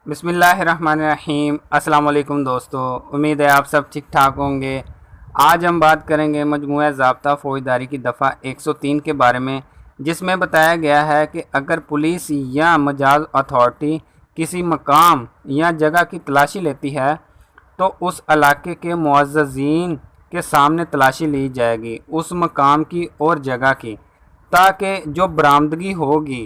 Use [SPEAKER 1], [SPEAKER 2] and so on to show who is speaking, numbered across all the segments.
[SPEAKER 1] بسم اللہ الرحمن الرحیم۔ السلام علیکم دوستو، امید ہے آپ سب ٹھیک ٹھاک ہوں گے۔ آج ہم بات کریں گے مجموعہ ضابطہ فوجداری کی دفعہ 103 کے بارے میں، جس میں بتایا گیا ہے کہ اگر پولیس یا مجاز اتھارٹی کسی مقام یا جگہ کی تلاشی لیتی ہے تو اس علاقے کے معززین کے سامنے تلاشی لی جائے گی، اس مقام کی اور جگہ کی، تاکہ جو برآمدگی ہوگی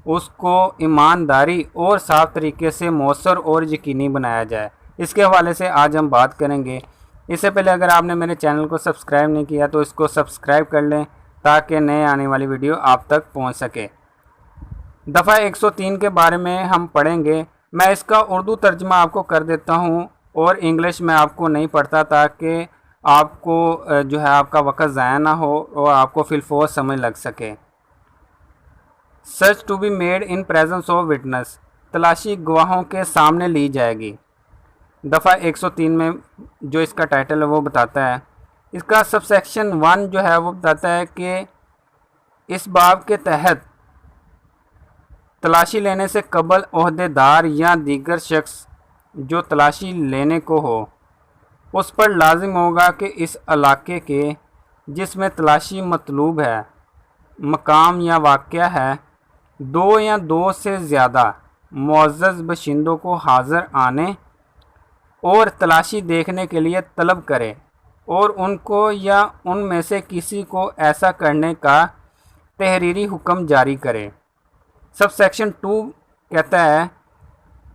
[SPEAKER 1] اس کو ایمانداری اور صاف طریقے سے مؤثر اور یقینی بنایا جائے۔ اس کے حوالے سے آج ہم بات کریں گے۔ اس سے پہلے اگر آپ نے میرے چینل کو سبسکرائب نہیں کیا تو اس کو سبسکرائب کر لیں تاکہ نئے آنے والی ویڈیو آپ تک پہنچ سکے۔ دفعہ 103 کے بارے میں ہم پڑھیں گے۔ میں اس کا اردو ترجمہ آپ کو کر دیتا ہوں اور انگلش میں آپ کو نہیں پڑھتا، تاکہ آپ کو جو ہے آپ کا وقت ضائع نہ ہو اور آپ کو فی الفور سمجھ لگ سکے۔ Search to be made in presence of witness, تلاشی گواہوں کے سامنے لی جائے گی۔ دفعہ 103 میں جو اس کا ٹائٹل ہے وہ بتاتا ہے، اس کا سب سیکشن 1 جو ہے وہ بتاتا ہے کہ اس باب کے تحت تلاشی لینے سے قبل عہدے دار یا دیگر شخص جو تلاشی لینے کو ہو، اس پر لازم ہوگا کہ اس علاقے کے جس میں تلاشی مطلوب ہے، مقام یا واقعہ ہے، 2 یا 2 سے زیادہ معزز باشندوں کو حاضر آنے اور تلاشی دیکھنے کے لیے طلب کرے اور ان کو یا ان میں سے کسی کو ایسا کرنے کا تحریری حکم جاری کرے۔ سب سیکشن 2 کہتا ہے،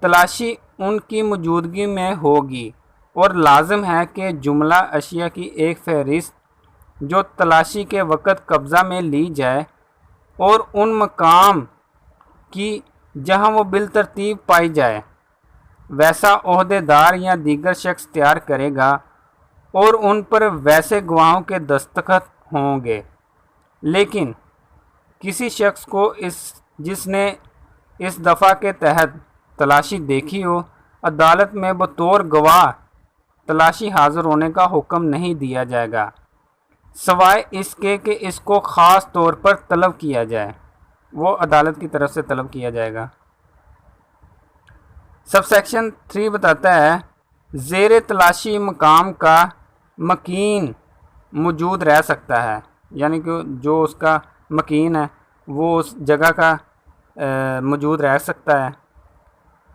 [SPEAKER 1] تلاشی ان کی موجودگی میں ہوگی اور لازم ہے کہ جملہ اشیاء کی ایک فہرست جو تلاشی کے وقت قبضہ میں لی جائے اور ان مقام کی جہاں وہ بالترتیب پائی جائے ویسا عہدے دار یا دیگر شخص تیار کرے گا اور ان پر ویسے گواہوں کے دستخط ہوں گے۔ لیکن کسی شخص کو جس نے اس دفعہ کے تحت تلاشی دیکھی ہو، عدالت میں بطور گواہ تلاشی حاضر ہونے کا حکم نہیں دیا جائے گا، سوائے اس کے کہ اس کو خاص طور پر طلب کیا جائے، وہ عدالت کی طرف سے طلب کیا جائے گا۔ سب سیکشن 3 بتاتا ہے، زیر تلاشی مقام کا مکین موجود رہ سکتا ہے، یعنی کہ جو اس کا مکین ہے وہ اس جگہ کا موجود رہ سکتا ہے۔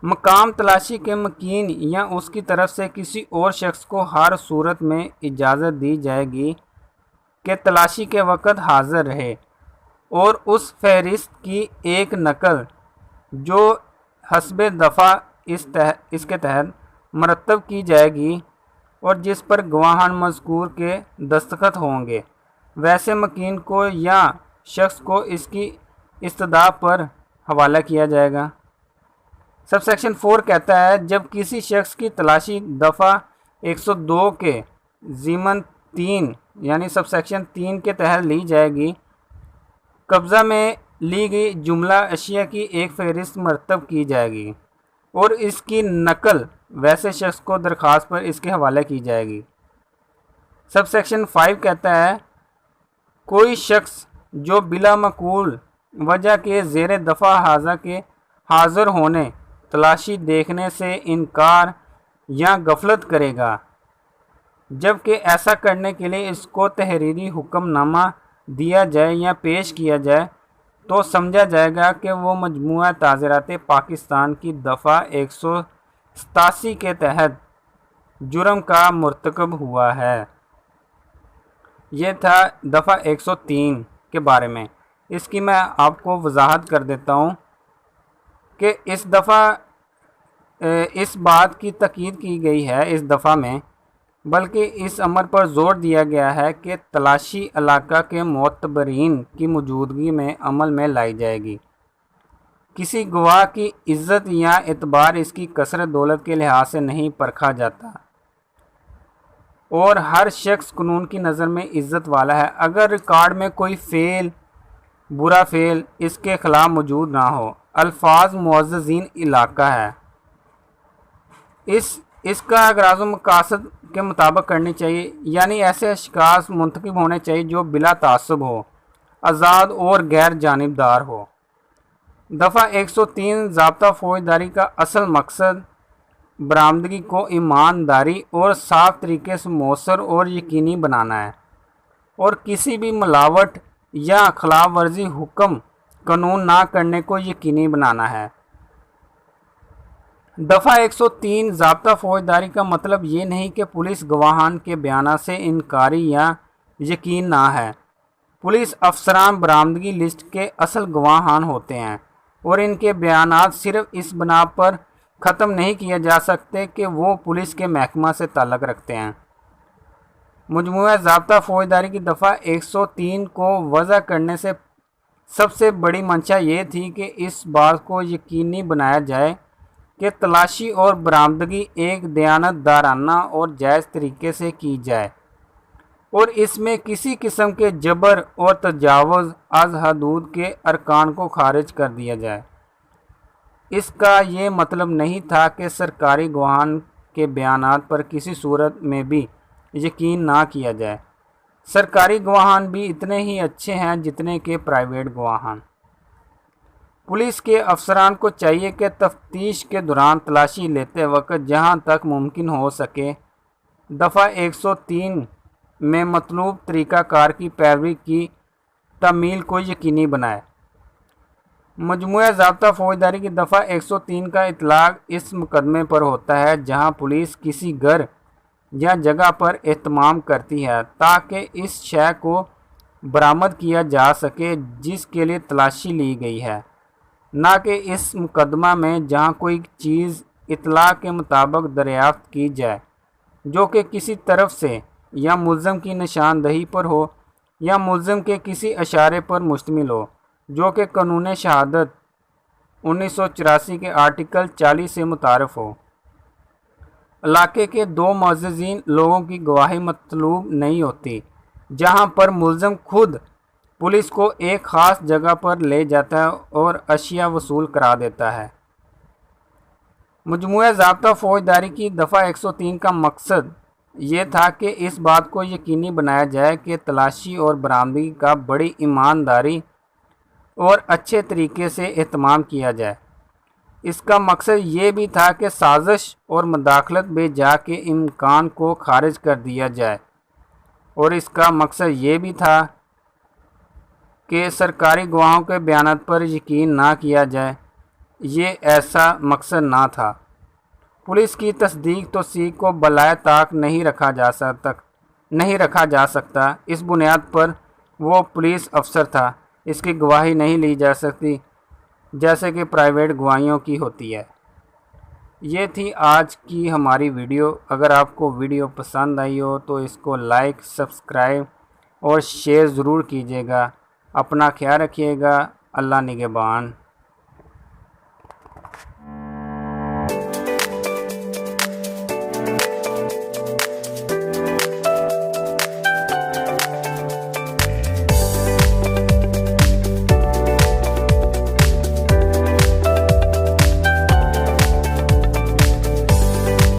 [SPEAKER 1] مقام تلاشی کے مکین یا اس کی طرف سے کسی اور شخص کو ہر صورت میں اجازت دی جائے گی کہ تلاشی کے وقت حاضر رہے اور اس فہرست کی ایک نقل جو حسب دفعہ اس کے تحت مرتب کی جائے گی اور جس پر گواہان مذکور کے دستخط ہوں گے، ویسے مکین کو یا شخص کو اس کی استدعا پر حوالہ کیا جائے گا۔ سب سیکشن 4 کہتا ہے، جب کسی شخص کی تلاشی دفعہ 102 کے ضمن 3 یعنی سب سیکشن 3 کے تحت لی جائے گی، قبضہ میں لی گئی جملہ اشیاء کی ایک فہرست مرتب کی جائے گی اور اس کی نقل ویسے شخص کو درخواست پر اس کے حوالے کی جائے گی۔ سب سیکشن 5 کہتا ہے، کوئی شخص جو بلا معقول وجہ کے زیر دفعہ حاضر کے حاضر ہونے، تلاشی دیکھنے سے انکار یا غفلت کرے گا، جبکہ ایسا کرنے کے لیے اس کو تحریری حکم نامہ دیا جائے یا پیش کیا جائے تو سمجھا جائے گا کہ وہ مجموعہ تعزیرات پاکستان کی دفعہ 187 کے تحت جرم کا مرتکب ہوا ہے۔ یہ تھا دفعہ 103 کے بارے میں۔ اس کی میں آپ کو وضاحت کر دیتا ہوں کہ اس دفعہ اس بات کی تاکید کی گئی ہے اس دفعہ میں، بلکہ اس امر پر زور دیا گیا ہے کہ تلاشی علاقہ کے معتبرین کی موجودگی میں عمل میں لائی جائے گی۔ کسی گواہ کی عزت یا اعتبار اس کی کثرت دولت کے لحاظ سے نہیں پرکھا جاتا اور ہر شخص قانون کی نظر میں عزت والا ہے، اگر ریکارڈ میں کوئی فعل، برا فعل اس کے خلاف موجود نہ ہو۔ الفاظ معززین علاقہ ہے، اس کا اغراض و مقاصد کے مطابق کرنی چاہیے، یعنی ایسے اشخاص منتخب ہونے چاہیے جو بلا تعصب ہو، آزاد اور غیر جانبدار ہو۔ دفعہ 103 ضابطہ فوجداری کا اصل مقصد برآمدگی کو ایمانداری اور صاف طریقے سے مؤثر اور یقینی بنانا ہے، اور کسی بھی ملاوٹ یا خلاف ورزی حکم قانون نہ کرنے کو یقینی بنانا ہے۔ دفعہ 103 ضابطہ فوجداری کا مطلب یہ نہیں کہ پولیس گواہان کے بیانات سے انکاری یا یقین نہ ہے۔ پولیس افسران برآمدگی لسٹ کے اصل گواہان ہوتے ہیں، اور ان کے بیانات صرف اس بنا پر ختم نہیں کیے جا سکتے کہ وہ پولیس کے محکمہ سے تعلق رکھتے ہیں۔ مجموعہ ضابطہ فوجداری کی دفعہ 103 کو وضع کرنے سے سب سے بڑی منشا یہ تھی کہ اس بات کو یقینی بنایا جائے کہ تلاشی اور برآمدگی ایک دیانت دارانہ اور جائز طریقے سے کی جائے، اور اس میں کسی قسم کے جبر اور تجاوز از حدود کے ارکان کو خارج کر دیا جائے۔ اس کا یہ مطلب نہیں تھا کہ سرکاری گواہان کے بیانات پر کسی صورت میں بھی یقین نہ کیا جائے۔ سرکاری گواہان بھی اتنے ہی اچھے ہیں جتنے کہ پرائیویٹ گواہان۔ پولیس کے افسران کو چاہیے کہ تفتیش کے دوران تلاشی لیتے وقت جہاں تک ممکن ہو سکے دفعہ 103 میں مطلوب طریقہ کار کی پیروی کی تعمیل کو یقینی بنائے۔ مجموعہ ضابطہ فوجداری کی دفعہ 103 کا اطلاق اس مقدمے پر ہوتا ہے جہاں پولیس کسی گھر یا جگہ پر اہتمام کرتی ہے تاکہ اس شے کو برآمد کیا جا سکے جس کے لیے تلاشی لی گئی ہے، نہ کہ اس مقدمہ میں جہاں کوئی چیز اطلاع کے مطابق دریافت کی جائے جو کہ کسی طرف سے یا ملزم کی نشاندہی پر ہو یا ملزم کے کسی اشارے پر مشتمل ہو جو کہ قانون شہادت 1984 کے آرٹیکل 40 سے متعارف ہو۔ علاقے کے دو معززین لوگوں کی گواہی مطلوب نہیں ہوتی، جہاں پر ملزم خود پولیس کو ایک خاص جگہ پر لے جاتا ہے اور اشیاء وصول کرا دیتا ہے۔ مجموعہ ضابطہ فوجداری کی دفعہ 103 کا مقصد یہ تھا کہ اس بات کو یقینی بنایا جائے کہ تلاشی اور برآمدگی کا بڑی ایمانداری اور اچھے طریقے سے اہتمام کیا جائے۔ اس کا مقصد یہ بھی تھا کہ سازش اور مداخلت بے جا کے امکان کو خارج کر دیا جائے، اور اس کا مقصد یہ بھی تھا کہ سرکاری گواہوں کے بیانات پر یقین نہ کیا جائے۔ یہ ایسا مقصد نہ تھا۔ پولیس کی تصدیق توثیق کو بالائے طاق نہیں رکھا جا سکتا۔ اس بنیاد پر وہ پولیس افسر تھا، اس کی گواہی نہیں لی جا سکتی جیسے کہ پرائیویٹ گواہیوں کی ہوتی ہے۔ یہ تھی آج کی ہماری ویڈیو۔ اگر آپ کو ویڈیو پسند آئی ہو تو اس کو لائک، سبسکرائب اور شیئر ضرور کیجیے گا۔ اپنا خیال رکھیے گا۔ اللہ نگہبان۔